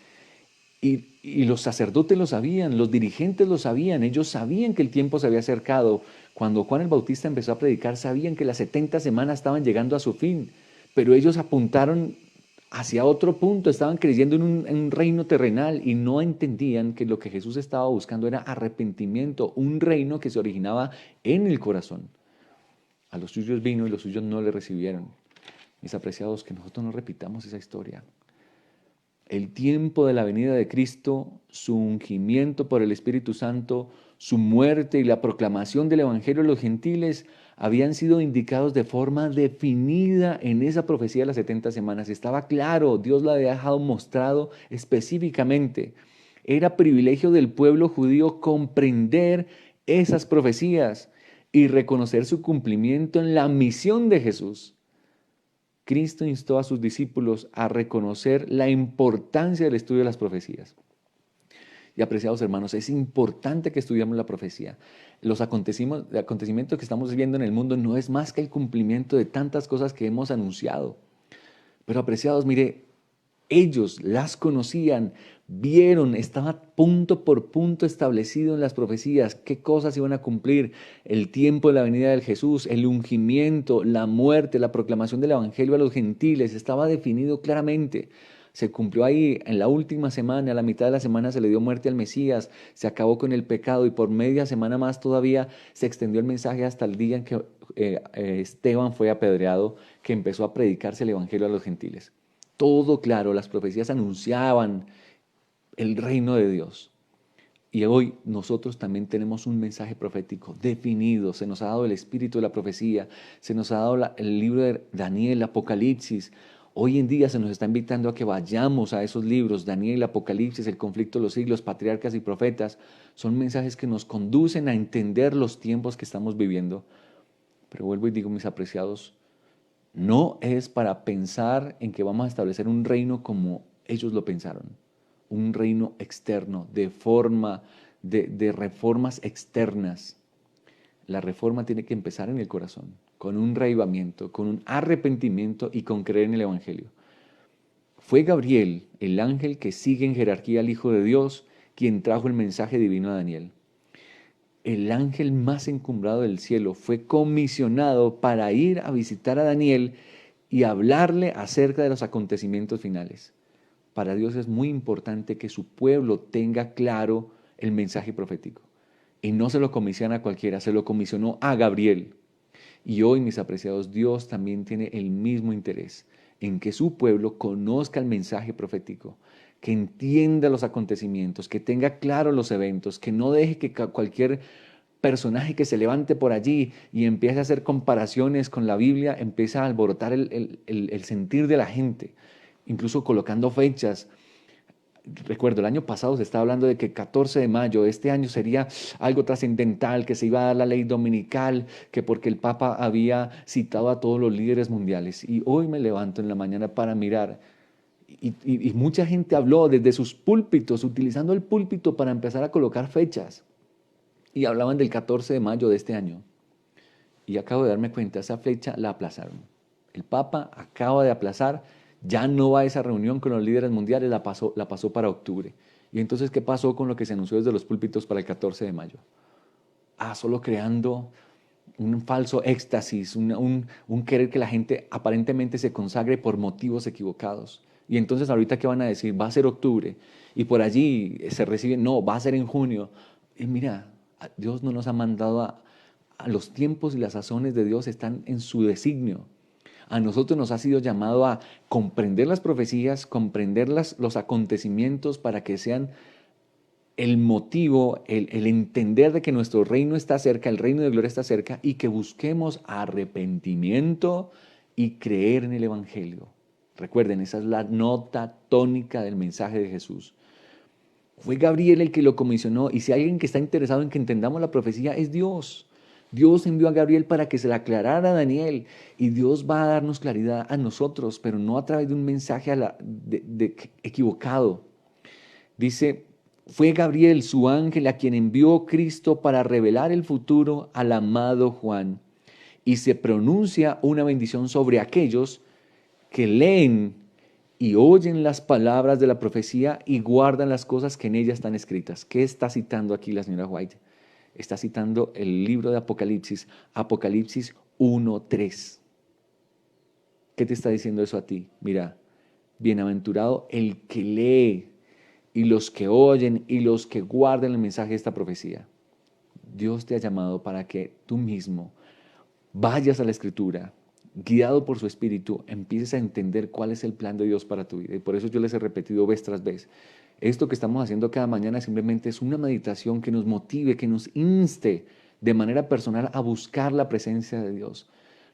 Y los sacerdotes lo sabían, los dirigentes lo sabían, ellos sabían que el tiempo se había acercado. Cuando Juan el Bautista empezó a predicar, sabían que las 70 semanas estaban llegando a su fin, pero ellos apuntaron hacia otro punto, estaban creyendo en un reino terrenal y no entendían que lo que Jesús estaba buscando era arrepentimiento, un reino que se originaba en el corazón. A los suyos vino y los suyos no le recibieron. Mis apreciados, que nosotros no repitamos esa historia. El tiempo de la venida de Cristo, su ungimiento por el Espíritu Santo, su muerte y la proclamación del Evangelio a los gentiles habían sido indicados de forma definida en esa profecía de las 70 semanas. Estaba claro, Dios lo había dejado mostrado específicamente. Era privilegio del pueblo judío comprender esas profecías y reconocer su cumplimiento en la misión de Jesús. Cristo instó a sus discípulos a reconocer la importancia del estudio de las profecías. Y apreciados hermanos, es importante que estudiemos la profecía. Los acontecimientos que estamos viendo en el mundo no es más que el cumplimiento de tantas cosas que hemos anunciado. Pero apreciados, mire, ellos las conocían, vieron, estaba punto por punto establecido en las profecías qué cosas iban a cumplir: el tiempo de la venida del Jesús, el ungimiento, la muerte, la proclamación del Evangelio a los gentiles, estaba definido claramente. Se cumplió ahí en la última semana, a la mitad de la semana se le dio muerte al Mesías, se acabó con el pecado y por media semana más todavía se extendió el mensaje hasta el día en que Esteban fue apedreado, que empezó a predicarse el Evangelio a los gentiles. Todo claro, las profecías anunciaban el reino de Dios. Y hoy nosotros también tenemos un mensaje profético definido. Se nos ha dado el espíritu de la profecía, se nos ha dado el libro de Daniel, Apocalipsis. Hoy en día se nos está invitando a que vayamos a esos libros: Daniel, Apocalipsis, el conflicto de los siglos, patriarcas y profetas. Son mensajes que nos conducen a entender los tiempos que estamos viviendo. Pero vuelvo y digo, mis apreciados, no es para pensar en que vamos a establecer un reino como ellos lo pensaron, un reino externo, de reformas externas. La reforma tiene que empezar en el corazón, con un reavivamiento, con un arrepentimiento y con creer en el Evangelio. Fue Gabriel, el ángel que sigue en jerarquía al Hijo de Dios, quien trajo el mensaje divino a Daniel. El ángel más encumbrado del cielo fue comisionado para ir a visitar a Daniel y hablarle acerca de los acontecimientos finales. Para Dios es muy importante que su pueblo tenga claro el mensaje profético. Y no se lo comisiona a cualquiera, se lo comisionó a Gabriel. Y hoy, mis apreciados, Dios también tiene el mismo interés en que su pueblo conozca el mensaje profético, que entienda los acontecimientos, que tenga claro los eventos, que no deje que cualquier personaje que se levante por allí y empiece a hacer comparaciones con la Biblia, empiece a alborotar el sentir de la gente, incluso colocando fechas. Recuerdo, el año pasado se estaba hablando de que 14 de mayo, este año sería algo trascendental, que se iba a dar la ley dominical, que porque el Papa había citado a todos los líderes mundiales. Y hoy me levanto en la mañana para mirar y mucha gente habló desde sus púlpitos, utilizando el púlpito para empezar a colocar fechas. Y hablaban del 14 de mayo de este año. Y acabo de darme cuenta, esa fecha la aplazaron. El Papa acaba de aplazar Ya no va a esa reunión con los líderes mundiales, la pasó para octubre. Y entonces, ¿qué pasó con lo que se anunció desde los púlpitos para el 14 de mayo? Solo creando un falso éxtasis, un querer que la gente aparentemente se consagre por motivos equivocados. Y entonces ahorita qué van a decir, va a ser octubre y por allí se recibe, no, va a ser en junio. Y mira, Dios no nos ha mandado a los tiempos y las sazones de Dios están en su designio. A nosotros nos ha sido llamado a comprender las profecías, comprender los acontecimientos para que sean el motivo, el entender de que nuestro reino está cerca, el reino de gloria está cerca y que busquemos arrepentimiento y creer en el Evangelio. Recuerden, esa es la nota tónica del mensaje de Jesús. Fue Gabriel el que lo comisionó y si hay alguien que está interesado en que entendamos la profecía es Dios. Dios envió a Gabriel para que se la aclarara a Daniel y Dios va a darnos claridad a nosotros, pero no a través de un mensaje equivocado. Dice, fue Gabriel, su ángel, a quien envió Cristo para revelar el futuro al amado Juan. Y se pronuncia una bendición sobre aquellos que leen y oyen las palabras de la profecía y guardan las cosas que en ella están escritas. ¿Qué está citando aquí la señora White? Está citando el libro de Apocalipsis, Apocalipsis 1:3. ¿Qué te está diciendo eso a ti? Mira, bienaventurado el que lee y los que oyen y los que guardan el mensaje de esta profecía. Dios te ha llamado para que tú mismo vayas a la Escritura, guiado por su Espíritu, empieces a entender cuál es el plan de Dios para tu vida. Y por eso yo les he repetido vez tras vez, esto que estamos haciendo cada mañana simplemente es una meditación que nos motive, que nos inste de manera personal a buscar la presencia de Dios.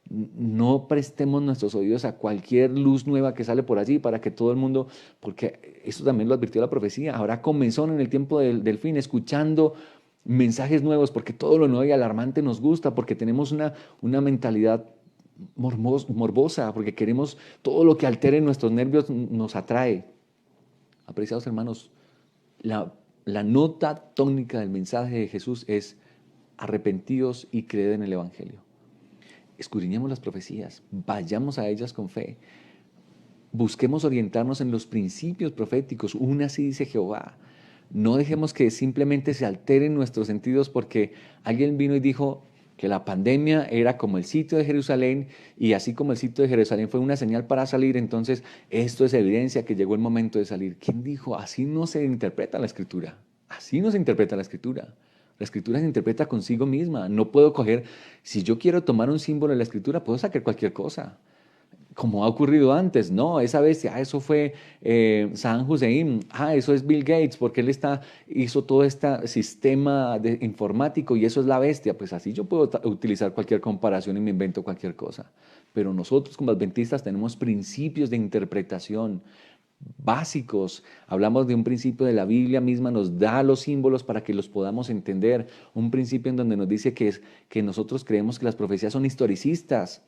No prestemos nuestros oídos a cualquier luz nueva que sale por allí para que todo el mundo, porque eso también lo advirtió la profecía, habrá comezón en el tiempo del fin, escuchando mensajes nuevos, porque todo lo nuevo y alarmante nos gusta, porque tenemos una mentalidad morbosa, porque queremos todo lo que altere nuestros nervios nos atrae. Apreciados hermanos, la nota tónica del mensaje de Jesús es arrepentidos y creed en el Evangelio. Escudriñemos las profecías, vayamos a ellas con fe, busquemos orientarnos en los principios proféticos, así dice Jehová. No dejemos que simplemente se alteren nuestros sentidos porque alguien vino y dijo que la pandemia era como el sitio de Jerusalén y así como el sitio de Jerusalén fue una señal para salir, entonces esto es evidencia que llegó el momento de salir. ¿Quién dijo? Así no se interpreta la Escritura, así no se interpreta la Escritura. La Escritura se interpreta consigo misma. No puedo coger, si yo quiero tomar un símbolo de la Escritura, puedo sacar cualquier cosa. Como ha ocurrido antes, no, esa vez, eso fue Saddam Hussein, eso es Bill Gates, porque él hizo todo este sistema informático y eso es la bestia. Pues así yo puedo utilizar cualquier comparación y me invento cualquier cosa. Pero nosotros como adventistas tenemos principios de interpretación básicos. Hablamos de un principio de la Biblia misma, nos da los símbolos para que los podamos entender. Un principio en donde nos dice que nosotros creemos que las profecías son historicistas,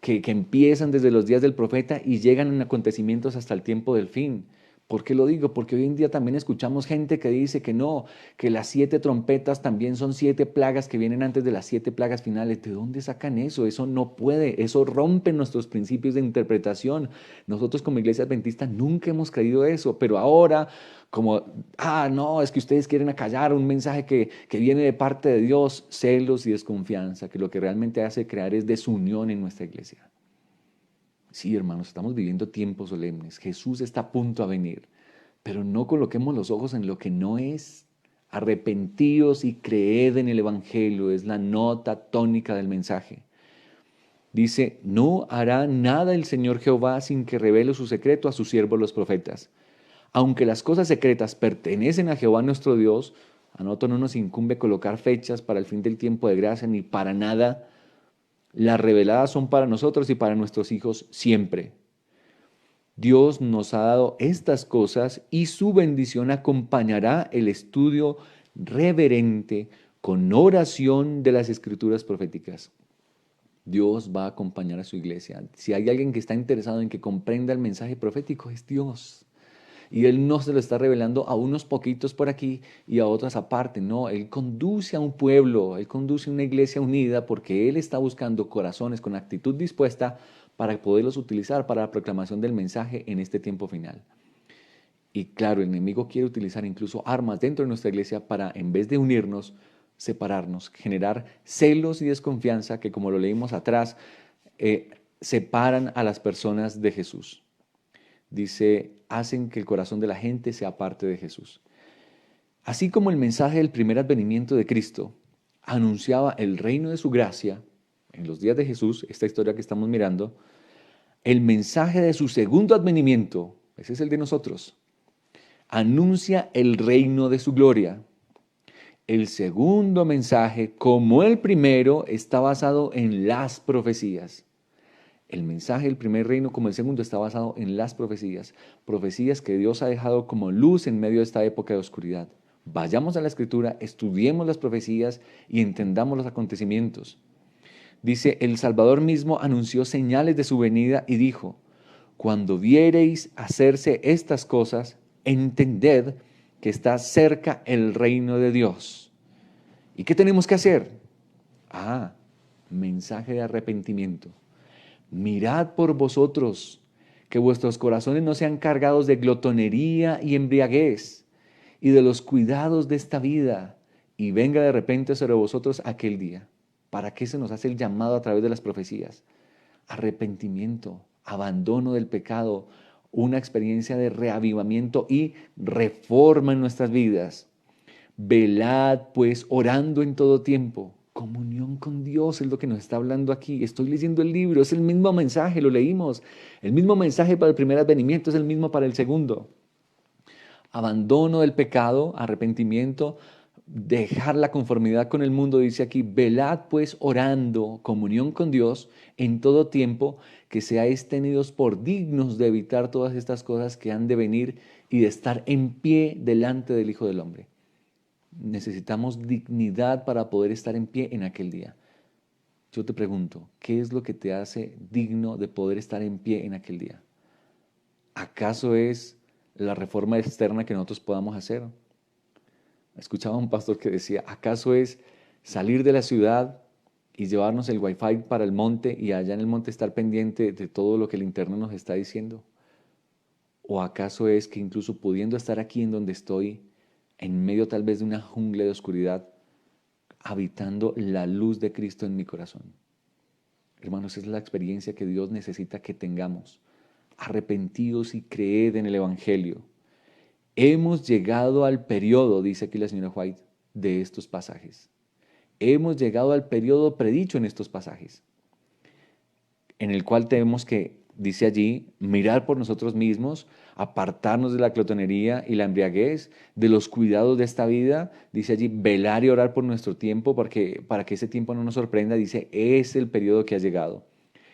que empiezan desde los días del profeta y llegan en acontecimientos hasta el tiempo del fin. ¿Por qué lo digo? Porque hoy en día también escuchamos gente que dice que no, que las 7 trompetas también son 7 plagas que vienen antes de las 7 plagas finales. ¿De dónde sacan eso? Eso no puede, eso rompe nuestros principios de interpretación. Nosotros como iglesia adventista nunca hemos creído eso, pero ahora como, no, es que ustedes quieren acallar un mensaje que viene de parte de Dios, celos y desconfianza, que lo que realmente hace crear es desunión en nuestra iglesia. Sí, hermanos, estamos viviendo tiempos solemnes. Jesús está a punto a venir, pero no coloquemos los ojos en lo que no es. Arrepentíos y creed en el Evangelio, es la nota tónica del mensaje. Dice, no hará nada el Señor Jehová sin que revele su secreto a sus siervos los profetas. Aunque las cosas secretas pertenecen a Jehová nuestro Dios, a nosotros no nos incumbe colocar fechas para el fin del tiempo de gracia ni para nada. Las reveladas son para nosotros y para nuestros hijos siempre. Dios nos ha dado estas cosas y su bendición acompañará el estudio reverente con oración de las escrituras proféticas. Dios va a acompañar a su iglesia. Si hay alguien que está interesado en que comprenda el mensaje profético, es Dios. Y Él no se lo está revelando a unos poquitos por aquí y a otras aparte. No, Él conduce a un pueblo, Él conduce a una iglesia unida porque Él está buscando corazones con actitud dispuesta para poderlos utilizar para la proclamación del mensaje en este tiempo final. Y claro, el enemigo quiere utilizar incluso armas dentro de nuestra iglesia para, en vez de unirnos, separarnos, generar celos y desconfianza que, como lo leímos atrás, separan a las personas de Jesús. Dice, hacen que el corazón de la gente se aparte de Jesús. Así como el mensaje del primer advenimiento de Cristo anunciaba el reino de su gracia en los días de Jesús, esta historia que estamos mirando, el mensaje de su segundo advenimiento, ese es el de nosotros, anuncia el reino de su gloria. El segundo mensaje, como el primero, está basado en las profecías. El mensaje del primer reino, como el segundo, está basado en las profecías. Profecías que Dios ha dejado como luz en medio de esta época de oscuridad. Vayamos a la Escritura, estudiemos las profecías y entendamos los acontecimientos. Dice, el Salvador mismo anunció señales de su venida y dijo, cuando viereis hacerse estas cosas, entended que está cerca el reino de Dios. ¿Y qué tenemos que hacer? Mensaje de arrepentimiento. Mirad por vosotros, que vuestros corazones no sean cargados de glotonería y embriaguez, y de los cuidados de esta vida, y venga de repente sobre vosotros aquel día. ¿Para qué se nos hace el llamado a través de las profecías? Arrepentimiento, abandono del pecado, una experiencia de reavivamiento y reforma en nuestras vidas. Velad pues orando en todo tiempo. Comunión con Dios es lo que nos está hablando aquí. Estoy leyendo el libro, es el mismo mensaje, lo leímos. El mismo mensaje para el primer advenimiento es el mismo para el segundo. Abandono del pecado, arrepentimiento, dejar la conformidad con el mundo, dice aquí, velad pues orando, comunión con Dios en todo tiempo, que seáis tenidos por dignos de evitar todas estas cosas que han de venir y de estar en pie delante del Hijo del Hombre. Necesitamos dignidad para poder estar en pie en aquel día. Yo te pregunto, ¿qué es lo que te hace digno de poder estar en pie en aquel día? ¿Acaso es la reforma externa que nosotros podamos hacer? Escuchaba a un pastor que decía, ¿acaso es salir de la ciudad y llevarnos el wifi para el monte y allá en el monte estar pendiente de todo lo que el internet nos está diciendo? ¿O acaso es que incluso pudiendo estar aquí en donde estoy, en medio tal vez de una jungla de oscuridad, habitando la luz de Cristo en mi corazón? Hermanos, esa es la experiencia que Dios necesita que tengamos. Arrepentidos y creed en el Evangelio. Hemos llegado al periodo, dice aquí la señora White, de estos pasajes. Hemos llegado al periodo predicho en estos pasajes, en el cual tenemos que, dice allí, mirar por nosotros mismos, apartarnos de la glotonería y la embriaguez, de los cuidados de esta vida, dice allí, velar y orar por nuestro tiempo, para que ese tiempo no nos sorprenda, dice, es el periodo que ha llegado.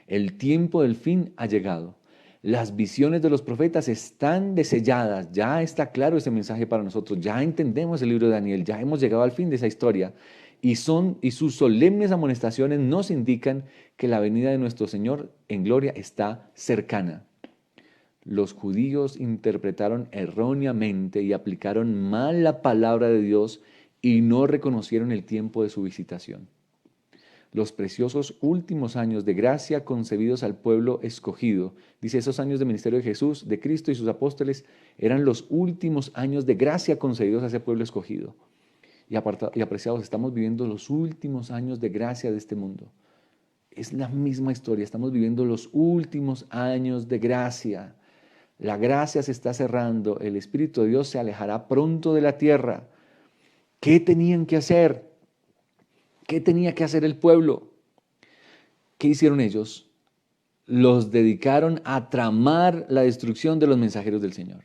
El tiempo del fin ha llegado. Las visiones de los profetas están deselladas, ya está claro ese mensaje para nosotros, ya entendemos el libro de Daniel, ya hemos llegado al fin de esa historia y sus solemnes amonestaciones nos indican que la venida de nuestro Señor en gloria está cercana. Los judíos interpretaron erróneamente y aplicaron mal la palabra de Dios y no reconocieron el tiempo de su visitación. Los preciosos últimos años de gracia concebidos al pueblo escogido. Dice, esos años de ministerio de Jesús, de Cristo y sus apóstoles, eran los últimos años de gracia concebidos a ese pueblo escogido. Y apreciados, estamos viviendo los últimos años de gracia de este mundo. Es la misma historia, estamos viviendo los últimos años de gracia. La gracia se está cerrando, el Espíritu de Dios se alejará pronto de la tierra. ¿Qué tenían que hacer? ¿Qué tenía que hacer el pueblo? ¿Qué hicieron ellos? Los dedicaron a tramar la destrucción de los mensajeros del Señor.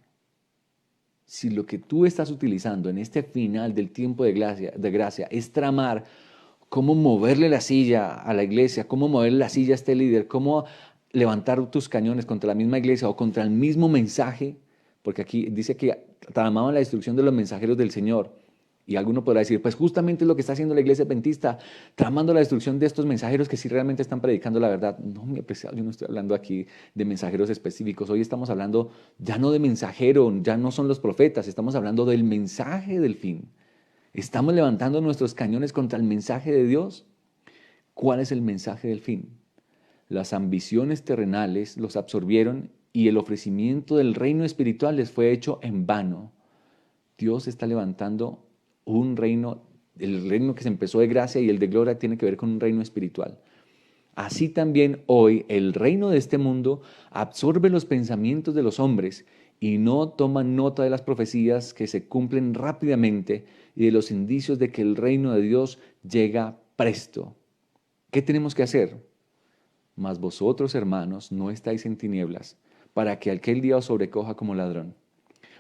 Si lo que tú estás utilizando en este final del tiempo de gracia es tramar cómo moverle la silla a la iglesia, cómo moverle la silla a este líder, cómo levantar tus cañones contra la misma iglesia o contra el mismo mensaje, porque aquí dice que tramaban la destrucción de los mensajeros del Señor. Y alguno podrá decir, pues justamente es lo que está haciendo la iglesia adventista, tramando la destrucción de estos mensajeros que sí realmente están predicando la verdad. No, mi apreciado, yo no estoy hablando aquí de mensajeros específicos. Hoy estamos hablando ya no de mensajero, ya no son los profetas, estamos hablando del mensaje del fin. ¿Estamos levantando nuestros cañones contra el mensaje de Dios? ¿Cuál es el mensaje del fin? Las ambiciones terrenales los absorbieron y el ofrecimiento del reino espiritual les fue hecho en vano. Dios está levantando un reino, el reino que se empezó de gracia y el de gloria tiene que ver con un reino espiritual. Así también hoy el reino de este mundo absorbe los pensamientos de los hombres y no toma nota de las profecías que se cumplen rápidamente y de los indicios de que el reino de Dios llega presto. ¿Qué tenemos que hacer? Mas vosotros, hermanos, no estáis en tinieblas, para que aquel día os sobrecoja como ladrón.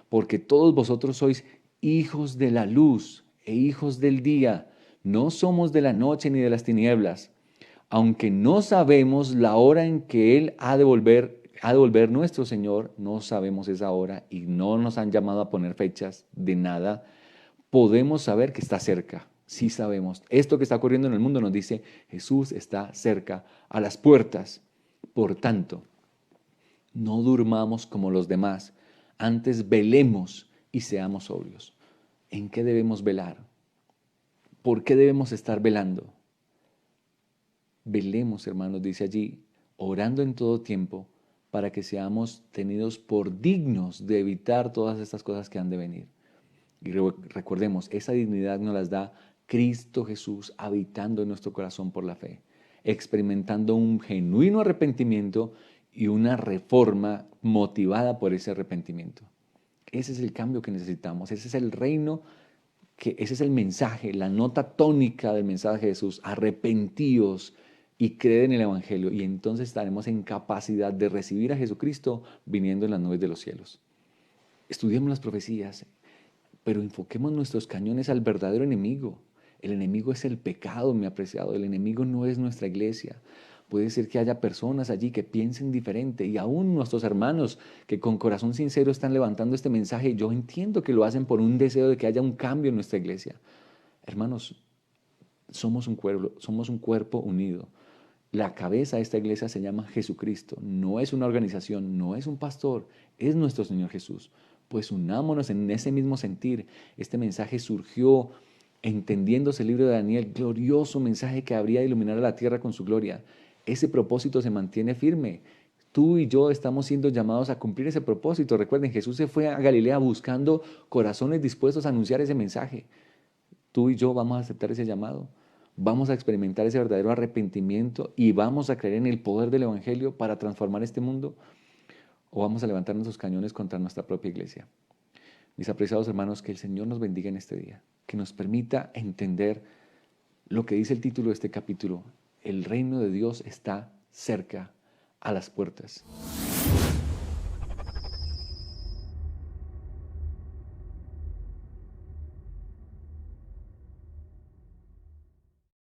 Porque todos vosotros sois hijos de la luz e hijos del día. No somos de la noche ni de las tinieblas. Aunque no sabemos la hora en que Él ha de volver nuestro Señor, no sabemos esa hora y no nos han llamado a poner fechas de nada, podemos saber que está cerca. Sí sabemos. Esto que está ocurriendo en el mundo nos dice, Jesús está cerca, a las puertas. Por tanto, no durmamos como los demás, antes velemos y seamos sobrios. ¿En qué debemos velar? ¿Por qué debemos estar velando? Velemos, hermanos, dice allí, orando en todo tiempo, para que seamos tenidos por dignos de evitar todas estas cosas que han de venir. Y recordemos, esa dignidad nos las da Cristo Jesús habitando en nuestro corazón por la fe, experimentando un genuino arrepentimiento y una reforma motivada por ese arrepentimiento. Ese es el cambio que necesitamos, ese es el reino, ese es el mensaje, la nota tónica del mensaje de Jesús, arrepentíos y creed en el Evangelio, y entonces estaremos en capacidad de recibir a Jesucristo viniendo en las nubes de los cielos. Estudiemos las profecías, pero enfoquemos nuestros cañones al verdadero enemigo. El enemigo es el pecado, mi apreciado. El enemigo no es nuestra iglesia. Puede ser que haya personas allí que piensen diferente y aún nuestros hermanos que con corazón sincero están levantando este mensaje. Yo entiendo que lo hacen por un deseo de que haya un cambio en nuestra iglesia. Hermanos, somos un cuerpo unido. La cabeza de esta iglesia se llama Jesucristo. No es una organización, no es un pastor, es nuestro Señor Jesús. Pues unámonos en ese mismo sentir. Este mensaje surgió entendiéndose el libro de Daniel, glorioso mensaje que habría de iluminar a la tierra con su gloria. Ese propósito se mantiene firme. Tú y yo estamos siendo llamados a cumplir ese propósito. Recuerden, Jesús se fue a Galilea buscando corazones dispuestos a anunciar ese mensaje. Tú y yo vamos a aceptar ese llamado. Vamos a experimentar ese verdadero arrepentimiento y vamos a creer en el poder del Evangelio para transformar este mundo. O vamos a levantar nuestros cañones contra nuestra propia iglesia. Mis apreciados hermanos, que el Señor nos bendiga en este día, que nos permita entender lo que dice el título de este capítulo. El reino de Dios está cerca, a las puertas.